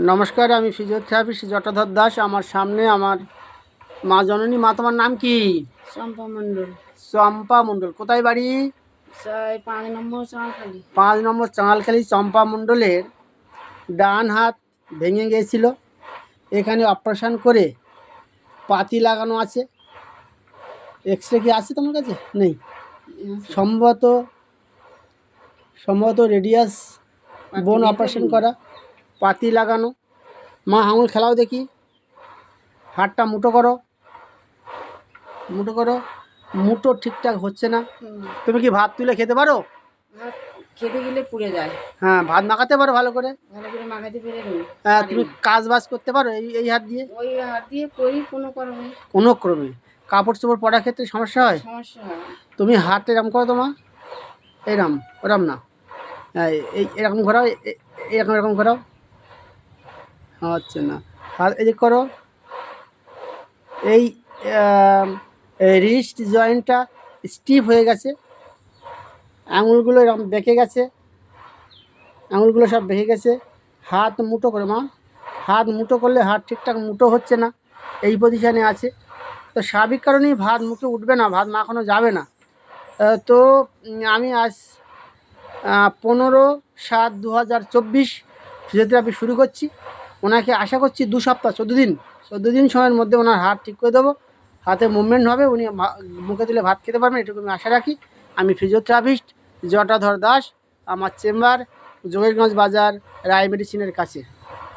নমস্কার, আমি ফিজিওথেরাপিস্ট জটাধর দাস। আমার সামনে আমার মা জননী। মা, তোমার নাম কি? চম্পা মণ্ডল। চম্পা মণ্ডল। কোথায় বাড়ি? 5 নম্বর চাঁড়খালি। 5 নম্বর চাঙালখালি। চম্পা মণ্ডলের ডান হাত ভেঙে গিয়েছিল। এখানে অপারেশন করে পাতি লাগানো আছে। এক্স রে কি আছে তোমার কাছে? নেই। সম্ভবত রেডিয়াস বোন অপারেশন করা, পাতি লাগানো। মা, আঙুল খেলাও দেখি। হাতটা মুঠো করো, মুঠো করো। মুঠো ঠিকঠাক হচ্ছে না। তুমি কি ভাত তুলে খেতে পারো? ভাত খেতে গেলে পুড়ে যায়। হ্যাঁ, ভাত মাখাতে পারো ভালো করে? ভালো করে মাখাতে পেরে নি। হ্যাঁ, তুমি কাজ বাজ করতে পারো এই হাত দিয়ে? ওই হাত দিয়ে করি কোনো কারণে। কোনো ক্রমে কাপড় চোপড় পরার ক্ষেত্রে সমস্যা হয়? সমস্যা হয়। তুমি হাত এরকম করো তোমার, এরম ওরম না, হ্যাঁ এরকম ঘোরাও, এরকম ঘোরাও। হচ্ছে না। হাত এদিক করো। এই রিস্ট জয়েন্টটা স্টিফ হয়ে গেছে। আঙুলগুলো এরকম বেঁকে গেছে, আঙুলগুলো সব বেঁকে গেছে। হাত মুঠো করে মা, হাত মুঠো করলে হাত ঠিকঠাক মুঠো হচ্ছে না, এই পজিশানে আছে। তো স্বাভাবিক কারণেই ভাত মুখে উঠবে না, ভাত মাখানো যাবে না। তো আমি আজ 15/7/2024 ফিজিওথেরাপি শুরু করছি। ওনাকে আশা করছি 2 সপ্তাহ 14 দিন সময়ের মধ্যে ওনার হাত ঠিক করে দেবো। হাতে মুভমেন্ট হবে, উনি মুখে তুলে ভাত খেতে পারবেন, এটুকু আমি আশা রাখি। আমি ফিজিওথেরাপিস্ট জটাধর দাস। আমার চেম্বার যোগেশগঞ্জ বাজার, রায় মেডিসিনের কাছে।